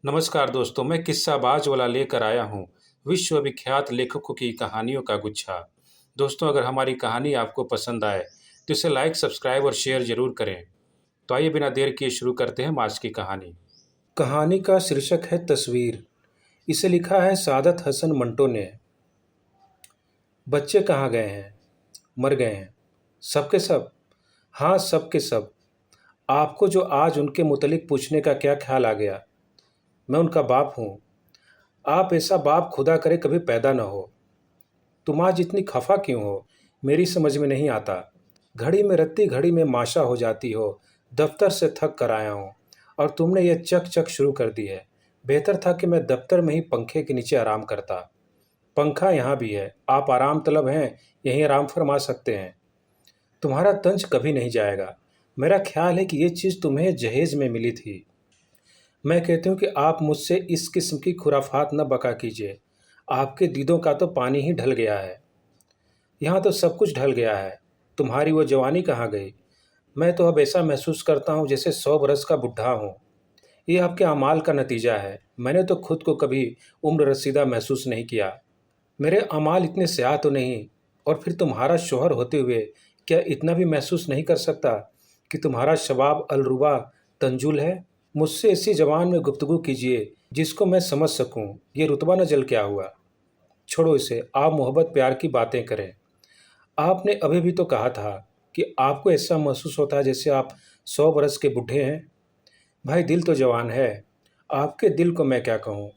नमस्कार दोस्तों, मैं किस्साबाज वाला लेकर आया हूँ विश्व विख्यात लेखकों की कहानियों का गुच्छा। दोस्तों, अगर हमारी कहानी आपको पसंद आए तो इसे लाइक, सब्सक्राइब और शेयर जरूर करें। तो आइए बिना देर किए शुरू करते हैं आज की कहानी। कहानी का शीर्षक है तस्वीर। इसे लिखा है सादत हसन मंटो ने। बच्चे कहाँ गए हैं? मर गए हैं सबके सब। हाँ, सबके सब। आपको जो आज उनके मुतलिक पूछने का क्या ख्याल आ गया? मैं उनका बाप हूँ। आप ऐसा बाप खुदा करे कभी पैदा न हो। तुम आज इतनी खफा क्यों हो? मेरी समझ में नहीं आता। घड़ी में रत्ती घड़ी में माशा हो जाती हो। दफ्तर से थक कर आया हूँ और तुमने ये चक चक शुरू कर दी है। बेहतर था कि मैं दफ्तर में ही पंखे के नीचे आराम करता। पंखा यहाँ भी है। आप आराम तलब हैं, यहीं आराम फरमा सकते हैं। तुम्हारा तंज कभी नहीं जाएगा। मेरा ख्याल है कि ये चीज़ तुम्हें जहेज में मिली थी। मैं कहती हूँ कि आप मुझसे इस किस्म की खुराफात न बका कीजिए। आपके दीदों का तो पानी ही ढल गया है। यहाँ तो सब कुछ ढल गया है। तुम्हारी वो जवानी कहाँ गई? मैं तो अब ऐसा महसूस करता हूँ जैसे 100 बरस का बुढ़ा हूँ। ये आपके अमाल का नतीजा है। मैंने तो खुद को कभी उम्र रसीदा महसूस नहीं किया। मेरे अमाल इतने स्याह तो नहीं। और फिर तुम्हारा शोहर होते हुए क्या इतना भी महसूस नहीं कर सकता कि तुम्हारा शबाब अलरुबा तंजुल है? मुझसे ऐसी जबान में गुफ्तगू कीजिए जिसको मैं समझ सकूं। ये रुतबा न जल क्या हुआ? छोड़ो इसे, आप मोहब्बत प्यार की बातें करें। आपने अभी भी तो कहा था कि आपको ऐसा महसूस होता है जैसे आप 100 बरस के बूढ़े हैं। भाई, दिल तो जवान है। आपके दिल को मैं क्या कहूँ?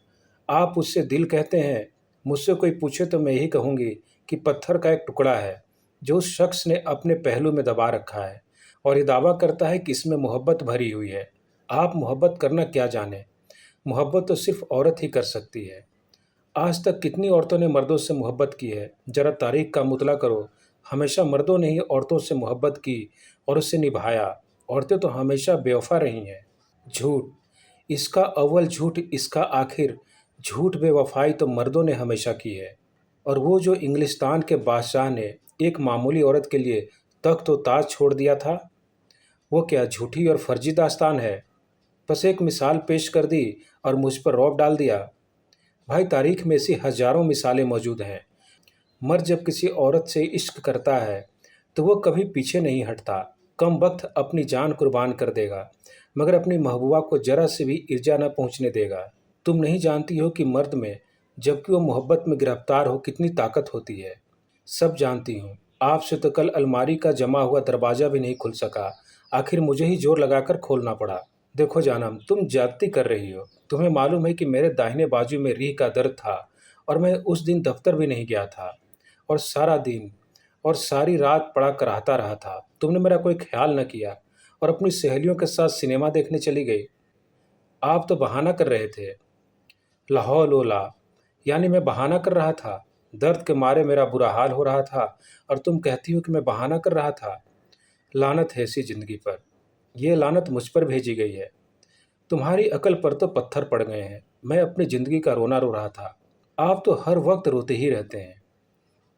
आप उससे दिल कहते हैं। मुझसे कोई पूछे तो मैं यही कहूँगी कि पत्थर का एक टुकड़ा है जो उस शख्स ने अपने पहलू में दबा रखा है और ये दावा करता है कि इसमें मोहब्बत भरी हुई है। आप मोहब्बत करना क्या जाने? मोहब्बत तो सिर्फ औरत ही कर सकती है। आज तक कितनी औरतों ने मर्दों से मोहब्बत की है? जरा तारीख का मुतला करो। हमेशा मर्दों ने ही औरतों से मोहब्बत की और उसे निभाया। औरतें तो हमेशा बेवफा रही हैं। झूठ। इसका अव्वल झूठ, इसका आखिर झूठ। बेवफाई तो मर्दों ने हमेशा की है। और वो जो इंग्लिस्तान के बादशाह ने एक मामूली औरत के लिए तख्त व ताज छोड़ दिया था, वो क्या झूठी और फर्जी दास्तान है? बस एक मिसाल पेश कर दी और मुझ पर रौब डाल दिया। भाई, तारीख में ऐसी हजारों मिसालें मौजूद हैं। मर्द जब किसी औरत से इश्क करता है तो वो कभी पीछे नहीं हटता। कम वक्त अपनी जान कुर्बान कर देगा मगर अपनी महबूबा को जरा से भी ईर्जा न पहुंचने देगा। तुम नहीं जानती हो कि मर्द में, जबकि वो मोहब्बत में गिरफ्तार हो, कितनी ताकत होती है। सब जानती हूँ। आपसे तो कल अलमारी का जमा हुआ दरवाज़ा भी नहीं खुल सका। आखिर मुझे ही जोर लगाकर खोलना पड़ा। देखो जानम, तुम ज्यादती कर रही हो। तुम्हें मालूम है कि मेरे दाहिने बाजू में रीह का दर्द था और मैं उस दिन दफ्तर भी नहीं गया था और सारा दिन और सारी रात पड़ा कराहता रहा था। तुमने मेरा कोई ख्याल न किया और अपनी सहेलियों के साथ सिनेमा देखने चली गई। आप तो बहाना कर रहे थे। लाहौल, यानी मैं बहाना कर रहा था? दर्द के मारे मेरा बुरा हाल हो रहा था और तुम कहती हो कि मैं बहाना कर रहा था? लानत है ऐसी जिंदगी पर। यह लानत मुझ पर भेजी गई है। तुम्हारी अकल पर तो पत्थर पड़ गए हैं। मैं अपनी जिंदगी का रोना रो रहा था। आप तो हर वक्त रोते ही रहते हैं।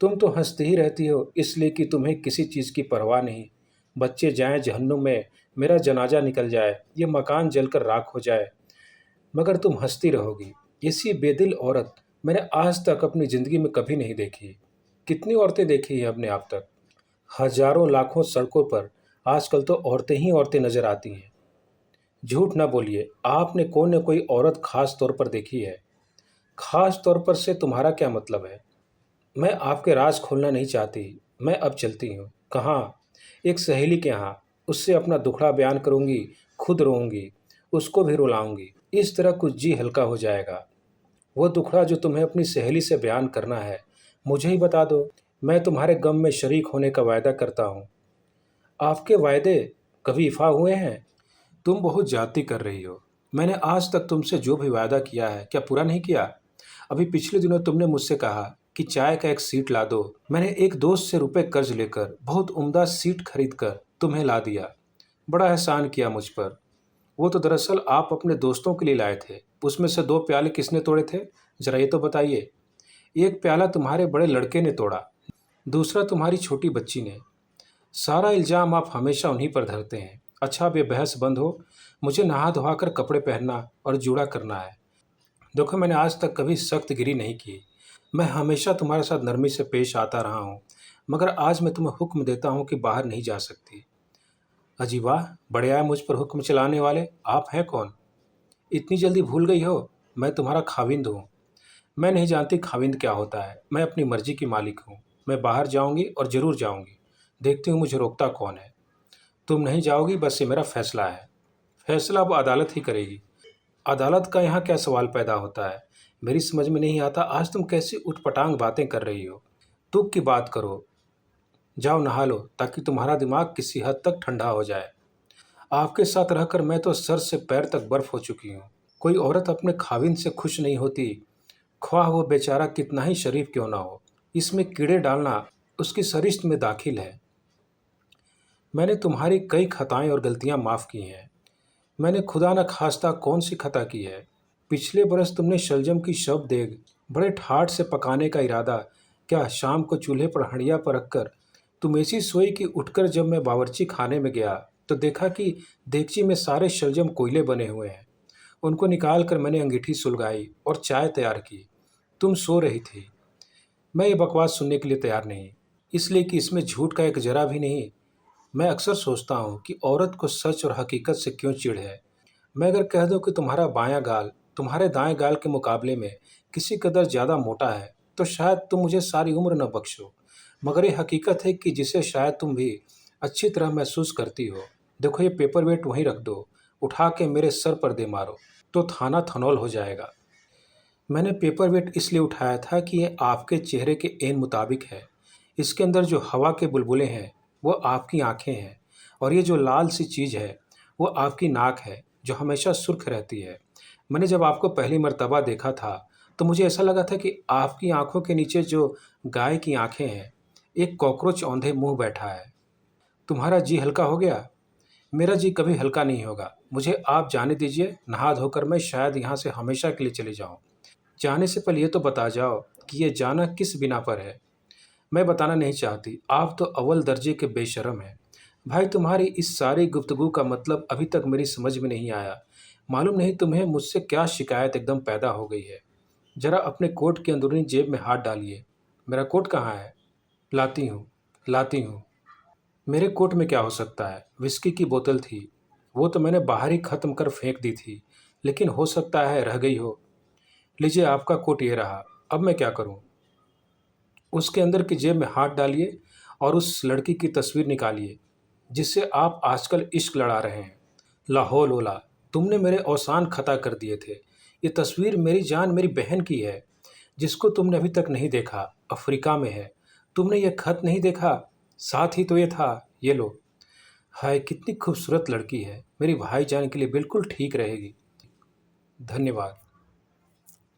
तुम तो हंसती ही रहती हो, इसलिए कि तुम्हें किसी चीज़ की परवाह नहीं। बच्चे जाएं जहन्नुम में, मेरा जनाजा निकल जाए, ये मकान जलकर राख हो जाए, मगर तुम हंसती रहोगी। ऐसी बेदिल औरत मैंने आज तक अपनी ज़िंदगी में कभी नहीं देखी। कितनी औरतें देखी हैं अपने आप तक? हजारों लाखों सड़कों पर आजकल तो औरतें ही औरतें नजर आती हैं। झूठ ना बोलिए। आपने कोई न कोई औरत खास तौर पर देखी है। खास तौर पर से तुम्हारा क्या मतलब है? मैं आपके राज खोलना नहीं चाहती। मैं अब चलती हूँ। कहाँ? एक सहेली के यहाँ। उससे अपना दुखड़ा बयान करूँगी, खुद रोऊंगी, उसको भी रुलाऊंगी। इस तरह कुछ जी हल्का हो जाएगा। वो दुखड़ा जो तुम्हें अपनी सहेली से बयान करना है, मुझे ही बता दो। मैं तुम्हारे गम में शरीक होने का वायदा करता हूँ। आपके वायदे कभी इफ़ा हुए हैं? तुम बहुत ज्यादती कर रही हो। मैंने आज तक तुमसे जो भी वादा किया है क्या पूरा नहीं किया? अभी पिछले दिनों तुमने मुझसे कहा कि चाय का एक सीट ला दो। मैंने एक दोस्त से रुपए कर्ज लेकर बहुत उम्दा सीट खरीद कर तुम्हें ला दिया। बड़ा एहसान किया मुझ पर। वो तो दरअसल आप अपने दोस्तों के लिए लाए थे। उसमें से 2 प्याले किसने तोड़े थे? जरा ये तो बताइए। एक प्याला तुम्हारे बड़े लड़के ने तोड़ा, दूसरा तुम्हारी छोटी बच्ची ने। सारा इल्ज़ाम आप हमेशा उन्हीं पर धरते हैं। अच्छा, अब ये बहस बंद हो। मुझे नहा धोआ कर कपड़े पहनना और जूड़ा करना है। देखो, मैंने आज तक कभी सख्त गिरी नहीं की। मैं हमेशा तुम्हारे साथ नरमी से पेश आता रहा हूँ, मगर आज मैं तुम्हें हुक्म देता हूँ कि बाहर नहीं जा सकती। अजी वाह! बड़े आए मुझ पर हुक्म चलाने वाले। आप हैं कौन? इतनी जल्दी भूल गई हो? मैं तुम्हारा खाविंद हूँ। मैं नहीं जानती खाविंद क्या होता है। मैं अपनी मर्जी की मालिक हूँ। मैं बाहर जाऊंगी और जरूर जाऊंगी। देखती हूँ मुझे रोकता कौन है। तुम नहीं जाओगी, बस ये मेरा फैसला है। फैसला अब अदालत ही करेगी। अदालत का यहाँ क्या सवाल पैदा होता है? मेरी समझ में नहीं आता आज तुम कैसी उटपटांग बातें कर रही हो। तुक की बात करो। जाओ नहा लो ताकि तुम्हारा दिमाग किसी हद तक ठंडा हो जाए। आपके साथ रहकर मैं तो सर से पैर तक बर्फ हो चुकी हूँ। कोई औरत अपने खाविंद से खुश नहीं होती, ख्वाह वो बेचारा कितना ही शरीफ क्यों ना हो। इसमें कीड़े डालना उसकी सरिश्त में दाखिल है। मैंने तुम्हारी कई खताएं और गलतियां माफ़ की हैं। मैंने खुदा न खास्ता कौन सी खता की है। पिछले बरस तुमने शलजम की शव देग बड़े ठाठ से पकाने का इरादा, क्या शाम को चूल्हे पर हंडिया पर रखकर तुम ऐसी सोई कि उठकर जब मैं बावर्ची खाने में गया तो देखा कि देगची में सारे शलजम कोयले बने हुए हैं। उनको निकाल कर मैंने अंगीठी सुलगाई और चाय तैयार की। तुम सो रही थी। मैं ये बकवास सुनने के लिए तैयार नहीं, इसलिए कि इसमें झूठ का एक जरा भी नहीं। मैं अक्सर सोचता हूँ कि औरत को सच और हकीकत से क्यों चिढ़ है। मैं अगर कह दूँ कि तुम्हारा बायां गाल तुम्हारे दाएं गाल के मुकाबले में किसी कदर ज़्यादा मोटा है तो शायद तुम मुझे सारी उम्र न बख्शो। मगर ये हकीकत है कि जिसे शायद तुम भी अच्छी तरह महसूस करती हो। देखो, ये पेपर वेट वहीं रख दो। उठा के मेरे सर पर दे मारो तो थाना थनौल हो जाएगा। मैंने पेपर वेट इसलिए उठाया था कि ये आपके चेहरे के एन मुताबिक है। इसके अंदर जो हवा के बुलबुले हैं वो आपकी आंखें हैं, और ये जो लाल सी चीज़ है वो आपकी नाक है जो हमेशा सुर्ख रहती है। मैंने जब आपको पहली मर्तबा देखा था तो मुझे ऐसा लगा था कि आपकी आंखों के नीचे जो गाय की आंखें हैं, एक कॉकरोच औंधे मुंह बैठा है। तुम्हारा जी हल्का हो गया? मेरा जी कभी हल्का नहीं होगा। मुझे आप जाने दीजिए। नहा धोकर मैं शायद यहाँ से हमेशा के लिए चली जाऊँ। जाने से पहले ये तो बता जाओ कि ये जाना किस बिना पर है। मैं बताना नहीं चाहती। आप तो अव्वल दर्जे के बेशर्म हैं। भाई, तुम्हारी इस सारी गुफ्तगू का मतलब अभी तक मेरी समझ में नहीं आया। मालूम नहीं तुम्हें मुझसे क्या शिकायत एकदम पैदा हो गई है। जरा अपने कोट की अंदरूनी जेब में हाथ डालिए। मेरा कोट कहाँ है? लाती हूँ, लाती हूँ। मेरे कोट में क्या हो सकता है? विस्की की बोतल थी। वो तो मैंने बाहर ही ख़त्म कर फेंक दी थी, लेकिन हो सकता है रह गई हो। लीजिए, आपका कोट ये रहा। अब मैं क्या करूं? उसके अंदर की जेब में हाथ डालिए और उस लड़की की तस्वीर निकालिए जिससे आप आजकल इश्क लड़ा रहे हैं। लाहौल ओला, तुमने मेरे औसान खता कर दिए थे। ये तस्वीर मेरी जान मेरी बहन की है, जिसको तुमने अभी तक नहीं देखा। अफ्रीका में है। तुमने ये खत नहीं देखा? साथ ही तो ये था। ये लो। हाय, कितनी खूबसूरत लड़की है। मेरी भाईजान के लिए बिल्कुल ठीक रहेगी। धन्यवाद।